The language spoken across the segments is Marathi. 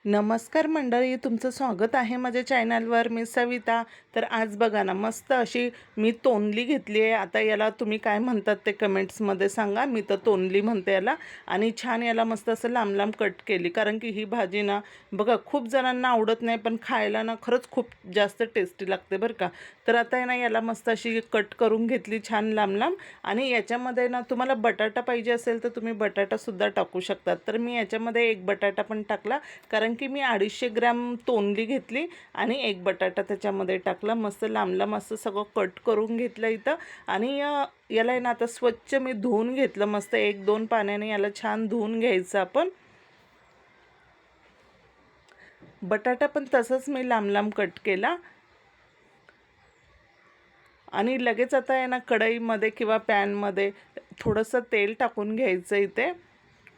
नमस्कार मंडळी, तुमचं स्वागत आहे माझ्या चॅनलवर. मी सविता. तर आज बघा ना, मस्त अशी मी तोंडली घेतली आहे. आता याला तुम्ही काय म्हणतात ते कमेंट्समध्ये सांगा. मी तर तोंडली म्हणते याला. आणि छान याला मस्त असं लांब लांब कट केली, कारण की ही भाजी ना बघा खूप जणांना आवडत नाही, पण खायला ना खरंच खूप जास्त टेस्टी लागते बरं का. तर आता आहे ना याला मस्त अशी कट करून घेतली छान लांब लांब. आणि याच्यामध्ये ना तुम्हाला बटाटा पाहिजे असेल तर तुम्ही बटाटासुद्धा टाकू शकतात. तर मी याच्यामध्ये एक बटाटा पण टाकला, कारण की मी 250 ग्रॅम तोंडली घेतली आणि एक बटाटा त्याच्यामध्ये टाकला. मस्त लांब लांब असं सगळं कट करून घेतलं इथं. आणि याला आहे ना आता स्वच्छ मी धुवून घेतलं. मस्त 1-2 पाण्याने याला छान धुवून घ्यायचं आपण. बटाटा पण तसंच मी लांब लांब कट केला. आणि लगेच आता आहे ना कढईमध्ये किंवा पॅनमध्ये थोडंसं तेल टाकून घ्यायचं इथे.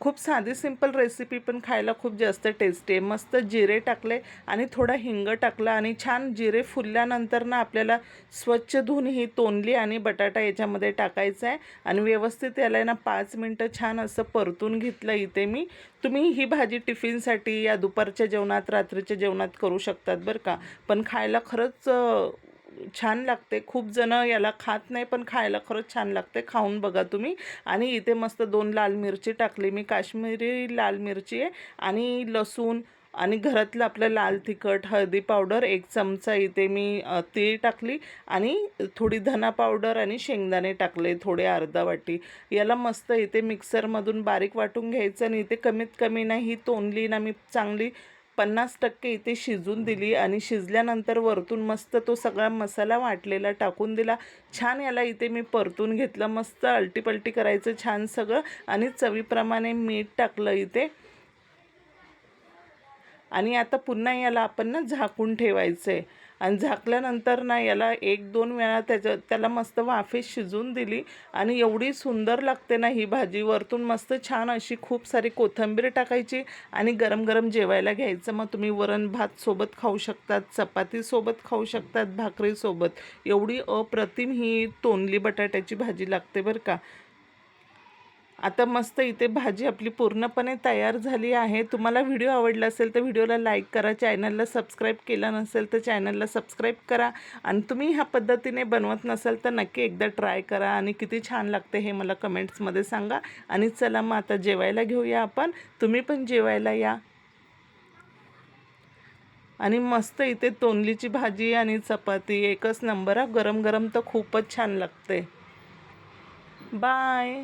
खूप साधी सिंपल रेसिपी, पण खायला खूप जास्त टेस्टी आहे. मस्त जिरे टाकले आणि थोडा हिंग टाकला आणि छान जिरे फुलल्यानंतर ना आपल्याला स्वच्छ धुवून ही तोंडली आणि बटाटा याच्यामध्ये टाकायचा आहे. आणि व्यवस्थित याला ना 5 मिनटं छान असं परतून घेतलं इथे मी. तुम्ही ही भाजी टिफिनसाठी या दुपारच्या जेवणात, रात्रीच्या जेवणात करू शकतात बरं का. पण खायला खरंच छान लागते. खूप जण याला खात नाही, पण खायला खरंच छान लागते. खाऊन बघा तुम्ही. आणि इथे मस्त 2 लाल मिरची टाकली मी. काश्मीरी लाल मिरची आहे. आणि लसूण आणि घरातलं आपलं लाल तिखट, हळदी पावडर 1 चमचा इथे मी तीळ टाकली. आणि थोडी धना पावडर आणि शेंगदाणे टाकले थोडे अर्धा वाटी. याला मस्त इथे मिक्सरमधून बारीक वाटून घ्यायचं. आणि इथे कमीत कमी ना ही तोंडली ना मी चांगली 50% इथे शिजून दिली. आणि शिजल्यानंतर वरतून मस्त तो सगळा मसाला वाटलेला टाकून दिला. छान याला इथे मी परतून घेतलं. मस्त अलटीपलटी करायचं छान सगळं. आणि चवीप्रमाणे मीठ टाकलं इथे. आणि आता पुन्हा याला आपण ना झाकून ठेवायचं आहे. आणि झाकल्यानंतर ना याला 1-2 वेळा त्याला मस्त वाफेत शिजून दिली. आणि एवढी सुंदर लागते ना ही भाजी. वरतून मस्त छान अशी खूप सारी कोथिंबीर टाकायची आणि गरम गरम जेवायला घ्यायचं. मग तुम्ही वरण भात सोबत खाऊ शकतात, चपातीसोबत खाऊ शकतात, भाकरीसोबत. एवढी अप्रतिम ही तोंडली बटाट्याची भाजी लागते बरं का. आता मस्त इथे भाजी आपली पूर्णपणे तयार झाली आहे. तुम्हाला व्हिडिओ आवडला असेल तर व्हिडिओला लाईक करा. चॅनलला सबस्क्राईब केलं नसेल तर चॅनलला सबस्क्राईब करा. आणि तुम्ही ह्या पद्धतीने बनवत नसाल तर नक्की एकदा ट्राय करा. आणि किती छान लागते हे मला कमेंट्समध्ये सांगा. आणि चला मग आता जेवायला घेऊया आपण. तुम्ही पण जेवायला या. आणि मस्त इथे तोंडलीची भाजी आणि चपाती एकच नंबर. गरम गरम तर खूपच छान लागते. बाय.